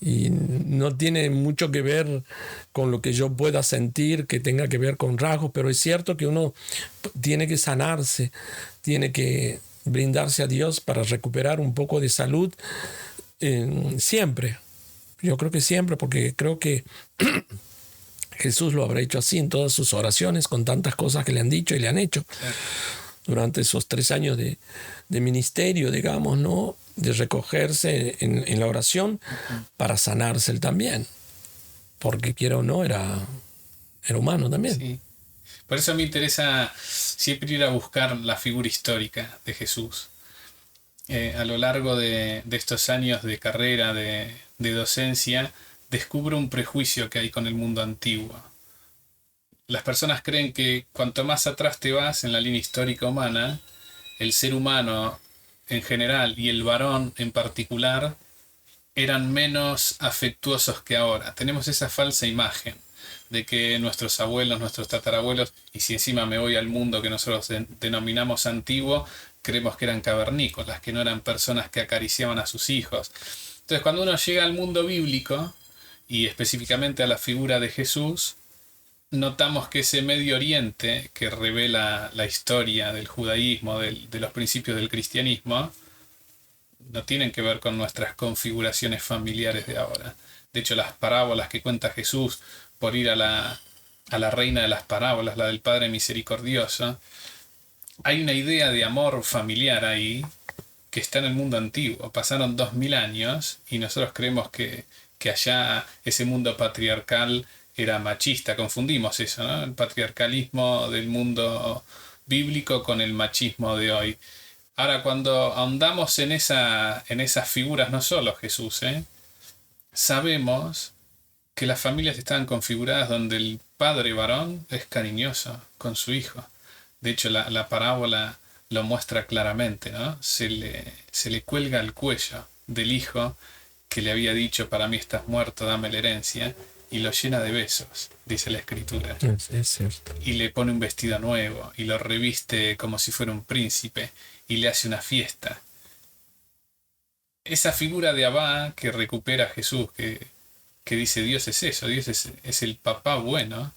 Speaker 2: no tiene mucho que ver con lo que yo pueda sentir, que tenga que ver con rasgos, pero es cierto que uno tiene que sanarse, tiene que brindarse a Dios para recuperar un poco de salud siempre. Yo creo que siempre, porque creo que Jesús lo habrá hecho así en todas sus oraciones, con tantas cosas que le han dicho y le han hecho durante esos 3 años de ministerio, digamos, ¿no? De recogerse en la oración para sanarse él también, porque quiera o no, era humano también.
Speaker 1: Sí. Por eso me interesa siempre ir a buscar la figura histórica de Jesús. A lo largo de estos años de carrera, de docencia, descubro un prejuicio que hay con el mundo antiguo. Las personas creen que cuanto más atrás te vas en la línea histórica humana, el ser humano en general y el varón en particular eran menos afectuosos que ahora. Tenemos esa falsa imagen de que nuestros abuelos, nuestros tatarabuelos, y si encima me voy al mundo que nosotros denominamos antiguo, creemos que eran cavernícolas, que no eran personas que acariciaban a sus hijos. Entonces, cuando uno llega al mundo bíblico, y específicamente a la figura de Jesús, notamos que ese Medio Oriente que revela la historia del judaísmo, de los principios del cristianismo, no tienen que ver con nuestras configuraciones familiares de ahora. De hecho, las parábolas que cuenta Jesús por ir a la reina de las parábolas, la del Padre Misericordioso, hay una idea de amor familiar ahí que está en el mundo antiguo. Pasaron 2000 años y nosotros creemos que allá ese mundo patriarcal era machista. Confundimos eso, ¿no? El patriarcalismo del mundo bíblico con el machismo de hoy. Ahora, cuando ahondamos en esas figuras, no solo Jesús, sabemos que las familias estaban configuradas donde el padre varón es cariñoso con su hijo. De hecho, la parábola lo muestra claramente, ¿no? Se le cuelga el cuello del hijo que le había dicho, para mí estás muerto, dame la herencia, y lo llena de besos, dice la Escritura.
Speaker 2: Es cierto.
Speaker 1: Y le pone un vestido nuevo, y lo reviste como si fuera un príncipe, y le hace una fiesta. Esa figura de Abba que recupera Jesús, que dice Dios es eso, Dios es el papá bueno,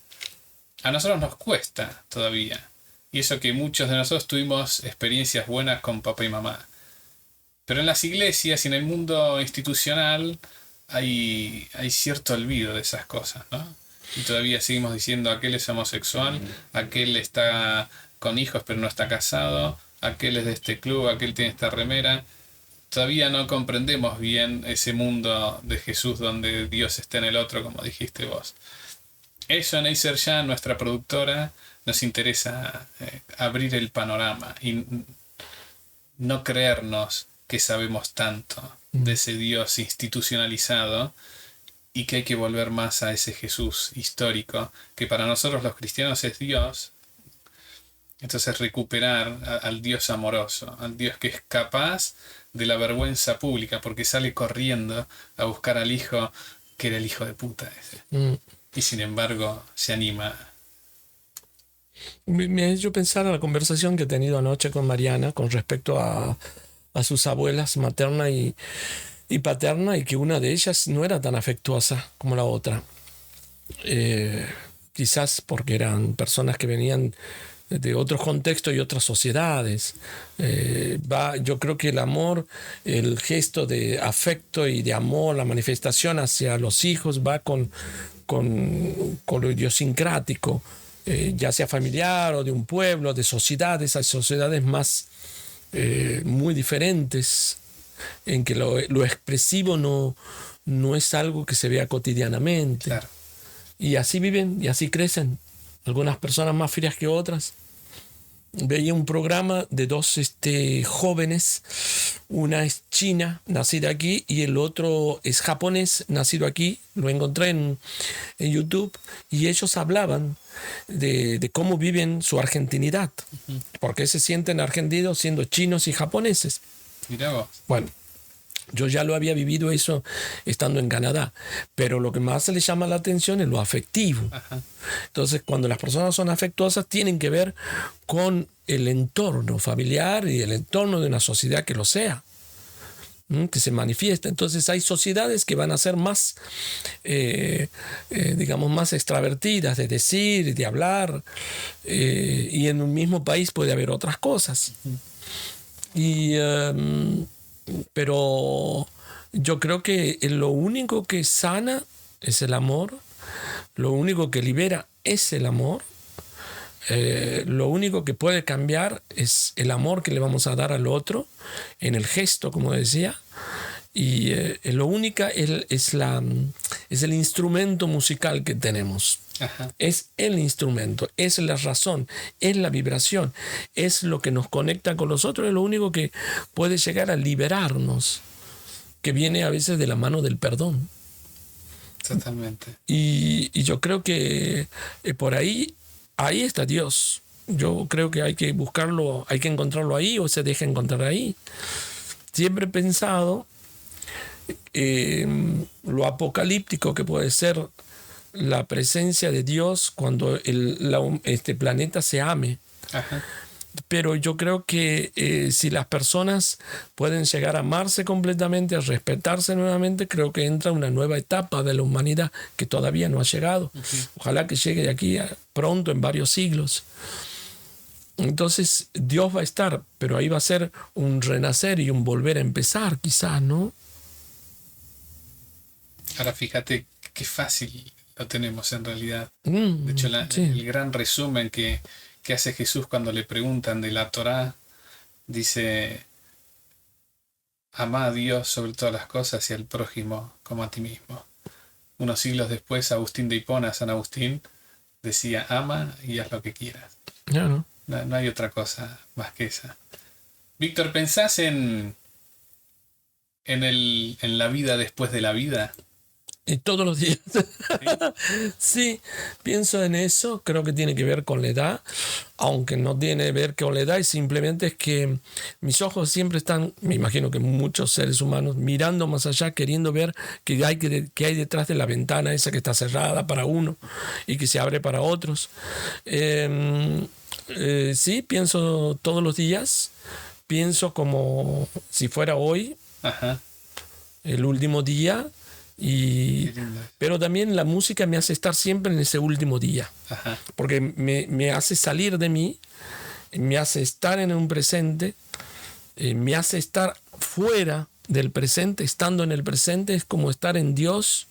Speaker 1: a nosotros nos cuesta todavía. Y eso que muchos de nosotros tuvimos experiencias buenas con papá y mamá. Pero en las iglesias y en el mundo institucional hay cierto olvido de esas cosas, ¿no? Y todavía seguimos diciendo aquel es homosexual, aquel está con hijos pero no está casado, aquel es de este club, aquel tiene esta remera. Todavía no comprendemos bien ese mundo de Jesús donde Dios está en el otro, como dijiste vos. Eso en Acer ya, nuestra productora, nos interesa abrir el panorama y no creernos que sabemos tanto de ese Dios institucionalizado y que hay que volver más a ese Jesús histórico, que para nosotros los cristianos es Dios. Entonces recuperar al Dios amoroso, al Dios que es capaz de la vergüenza pública, porque sale corriendo a buscar al hijo que era el hijo de puta ese. Y sin embargo se anima.
Speaker 2: Me ha hecho pensar a la conversación que he tenido anoche con Mariana con respecto a sus abuelas materna y paterna, y que una de ellas no era tan afectuosa como la otra. Quizás porque eran personas que venían de otros contextos y otras sociedades. Yo creo que el amor, el gesto de afecto y de amor, la manifestación hacia los hijos va con lo idiosincrático, ya sea familiar o de un pueblo, de sociedades. Hay sociedades más muy diferentes en que lo expresivo no es algo que se vea cotidianamente.
Speaker 1: Claro.
Speaker 2: Y así viven y así crecen. Algunas personas más frías que otras. Veía un programa de dos jóvenes, una es china, nacida aquí, y el otro es japonés, nacido aquí. Lo encontré en YouTube, y ellos hablaban de cómo viven su argentinidad, porque se sienten argentinos siendo chinos y japoneses.
Speaker 1: Mirá vos.
Speaker 2: Bueno, yo ya lo había vivido eso estando en Canadá, pero lo que más le llama la atención es lo afectivo.
Speaker 1: Ajá.
Speaker 2: Entonces, cuando las personas son afectuosas, tienen que ver con el entorno familiar y el entorno de una sociedad que lo sea, que se manifiesta. Entonces, hay sociedades que van a ser más, digamos, más extravertidas de decir y de hablar, y en un mismo país puede haber otras cosas. Pero yo creo que lo único que sana es el amor, lo único que libera es el amor, lo único que puede cambiar es el amor que le vamos a dar al otro en el gesto, como decía, y lo único es el instrumento musical que tenemos.
Speaker 1: Ajá.
Speaker 2: Es el instrumento, es la razón, es la vibración, es lo que nos conecta con los otros, es lo único que puede llegar a liberarnos, que viene a veces de la mano del perdón.
Speaker 1: Totalmente.
Speaker 2: Y yo creo que por ahí está Dios. Yo creo que hay que buscarlo, hay que encontrarlo ahí, o se deja encontrar ahí. Siempre he pensado lo apocalíptico que puede ser la presencia de Dios cuando este planeta se ame.
Speaker 1: Ajá.
Speaker 2: Pero yo creo que si las personas pueden llegar a amarse completamente, a respetarse nuevamente, creo que entra una nueva etapa de la humanidad que todavía no ha llegado. Ojalá que llegue de aquí pronto, en varios siglos. Entonces Dios va a estar, pero ahí va a ser un renacer y un volver a empezar, quizás, ¿no?
Speaker 1: Ahora fíjate qué fácil lo tenemos en realidad.
Speaker 2: De
Speaker 1: hecho,
Speaker 2: sí.
Speaker 1: el gran resumen que hace Jesús cuando le preguntan de la Torá, dice: ama a Dios sobre todas las cosas y al prójimo como a ti mismo. Unos siglos después, Agustín de Hipona, San Agustín, decía: ama y haz lo que quieras.
Speaker 2: Claro.
Speaker 1: No hay otra cosa más que esa. Víctor, ¿pensás en la vida después de la vida?
Speaker 2: Y todos los días. Sí, pienso en eso. Creo que tiene que ver con la edad, aunque no tiene que ver con la edad, y simplemente es que mis ojos siempre están, me imagino que muchos seres humanos, mirando más allá, queriendo ver qué hay detrás de la ventana esa que está cerrada para uno y que se abre para otros. Sí, pienso todos los días. Pienso como si fuera hoy.
Speaker 1: Ajá.
Speaker 2: El último día. Pero también la música me hace estar siempre en ese último día.
Speaker 1: Ajá.
Speaker 2: Porque me hace salir de mí, me hace estar en un presente, me hace estar fuera del presente. Estando en el presente es como estar en Dios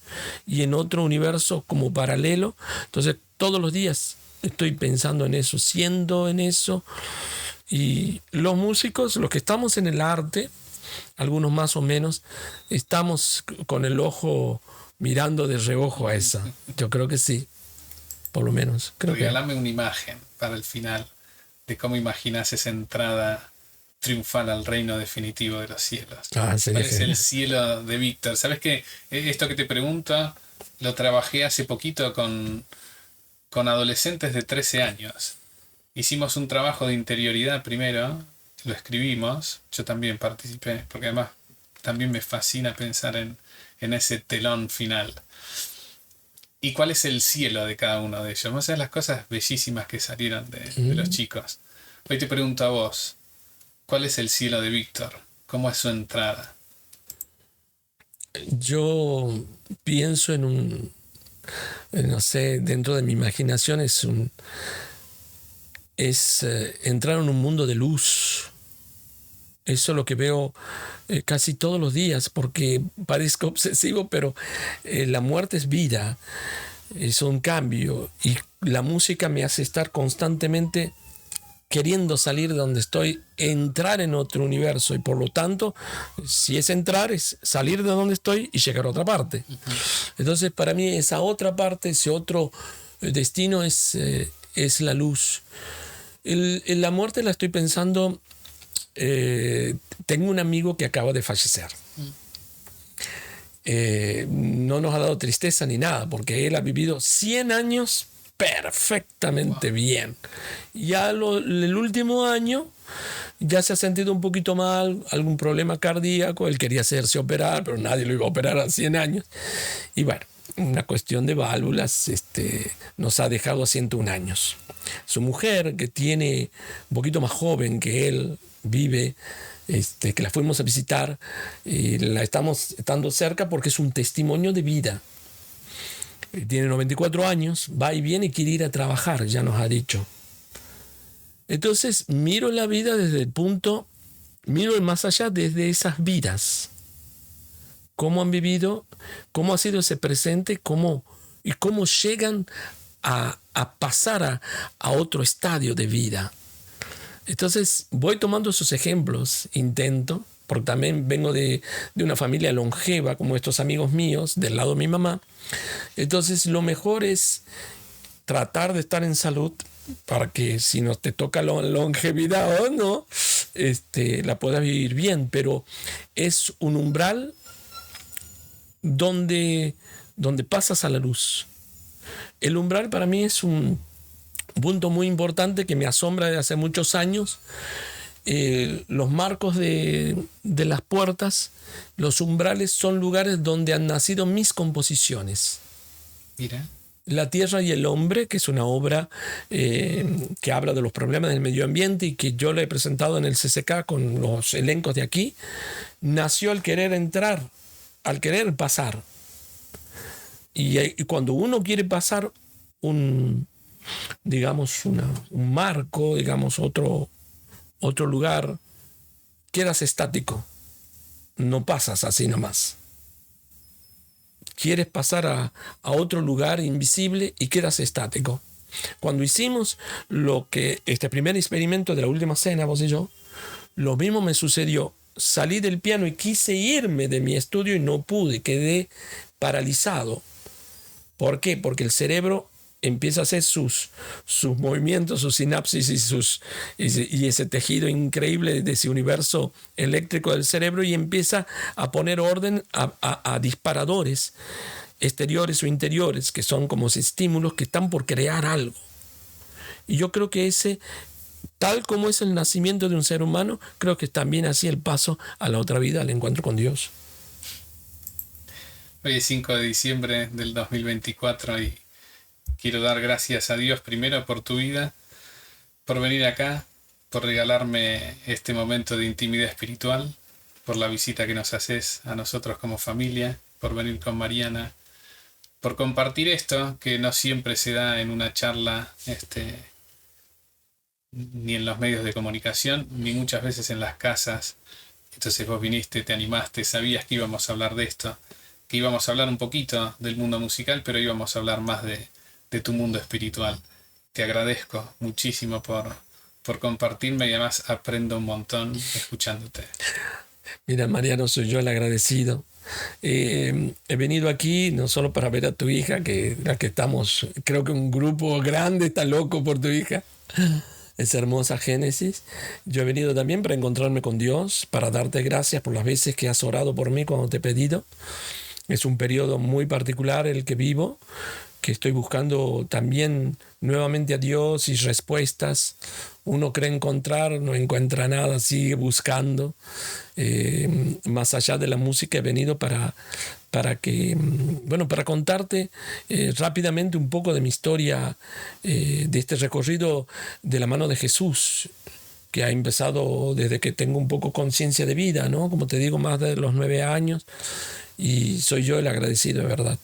Speaker 2: y en otro universo como paralelo. Entonces todos los días estoy pensando en eso, siendo en eso. Y los músicos, los que estamos en el arte, algunos más o menos, estamos con el ojo mirando de reojo a esa. Yo creo que sí, por lo menos.
Speaker 1: Regálame una imagen para el final de cómo imaginas esa entrada triunfal al reino definitivo de los cielos. ¿Cuál es el cielo de Víctor? ¿Sabes qué? Esto que te pregunto lo trabajé hace poquito con adolescentes de 13 años. Hicimos un trabajo de interioridad primero, lo escribimos, yo también participé, porque además también me fascina pensar en ese telón final. ¿Y cuál es el cielo de cada uno de ellos? Vamos a ver las cosas bellísimas que salieron de los chicos. Hoy te pregunto a vos, ¿cuál es el cielo de Víctor? ¿Cómo es su entrada?
Speaker 2: Yo pienso no sé, dentro de mi imaginación es entrar en un mundo de luz. Eso es lo que veo casi todos los días, porque parezco obsesivo, pero la muerte es vida, es un cambio, y la música me hace estar constantemente queriendo salir de donde estoy, entrar en otro universo, y por lo tanto, si es entrar, es salir de donde estoy y llegar a otra parte. Entonces, para mí, esa otra parte, ese otro destino es la luz. En la muerte la estoy pensando. Tengo un amigo que acaba de fallecer. No nos ha dado tristeza ni nada, porque él ha vivido 100 años perfectamente bien. Ya el último año ya se ha sentido un poquito mal, algún problema cardíaco. Él quería hacerse operar, pero nadie lo iba a operar a 100 años. Y bueno, una cuestión de válvulas, nos ha dejado a 101 años. Su mujer, que tiene un poquito más joven que él, vive, que la fuimos a visitar y la estamos estando cerca porque es un testimonio de vida. Tiene 94 años, va y viene y quiere ir a trabajar, ya nos ha dicho. Entonces miro la vida miro el más allá desde esas vidas. Cómo han vivido, cómo ha sido ese presente, cómo llegan a pasar a otro estadio de vida. Entonces voy tomando esos ejemplos, intento, porque también vengo de una familia longeva como estos amigos míos, del lado de mi mamá. Entonces lo mejor es tratar de estar en salud para que si no te toca la longevidad o no, la puedas vivir bien, pero es un umbral donde pasas a la luz. El umbral para mí es un punto muy importante que me asombra desde hace muchos años. Los marcos de las puertas, los umbrales, son lugares donde han nacido mis composiciones.
Speaker 1: Mira.
Speaker 2: La Tierra y el Hombre, que es una obra que habla de los problemas del medio ambiente y que yo le he presentado en el CCK con los elencos de aquí, nació al querer entrar, al querer pasar. Y cuando uno quiere pasar un marco, digamos, otro lugar, quedas estático. No pasas así nomás. Quieres pasar a otro lugar invisible y quedas estático. Cuando hicimos este primer experimento de la última cena, vos y yo, lo mismo me sucedió. Salí del piano y quise irme de mi estudio y no pude, quedé paralizado. ¿Por qué? Porque el cerebro empieza a hacer sus movimientos, sus sinapsis y ese tejido increíble de ese universo eléctrico del cerebro, y empieza a poner orden a disparadores exteriores o interiores, que son como estímulos que están por crear algo. Y yo creo que tal como es el nacimiento de un ser humano, creo que también así el paso a la otra vida, al encuentro con Dios.
Speaker 1: Hoy es 5 de diciembre del 2024 y quiero dar gracias a Dios primero por tu vida, por venir acá, por regalarme este momento de intimidad espiritual, por la visita que nos haces a nosotros como familia, por venir con Mariana, por compartir esto que no siempre se da en una charla, ni en los medios de comunicación, ni muchas veces en las casas. Entonces vos viniste, te animaste, sabías que íbamos a hablar de esto, que íbamos a hablar un poquito del mundo musical, pero íbamos a hablar más de tu mundo espiritual. te agradezco muchísimo por compartirme y además aprendo un montón escuchándote.
Speaker 2: Mira, Mariano, soy yo el agradecido. He venido aquí no solo para ver a tu hija, que la que estamos, creo que un grupo grande está loco por tu hija. Es hermosa Génesis. Yo he venido también para encontrarme con Dios, para darte gracias por las veces que has orado por mí cuando te he pedido. Es un periodo muy particular el que vivo, que estoy buscando también nuevamente a Dios y respuestas. Uno cree encontrar, no encuentra nada, sigue buscando. Más allá de la música he venido para contarte rápidamente un poco de mi historia, de este recorrido de la mano de Jesús, que ha empezado desde que tengo un poco conciencia de vida, ¿no? Como te digo, más de los 9 años, y soy yo el agradecido, de verdad.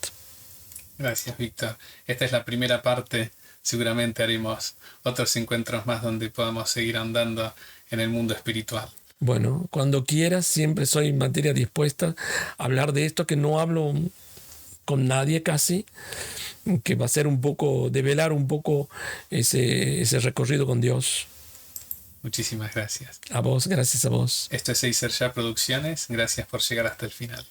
Speaker 1: Gracias, Víctor. Esta es la primera parte. Seguramente haremos otros encuentros más donde podamos seguir andando en el mundo espiritual.
Speaker 2: Bueno, cuando quieras, siempre soy en materia dispuesta a hablar de esto, que no hablo con nadie casi, que va a ser un poco, develar un poco ese recorrido con Dios.
Speaker 1: Muchísimas gracias.
Speaker 2: A vos, gracias a vos.
Speaker 1: Esto es Eiser Ya Producciones. Gracias por llegar hasta el final.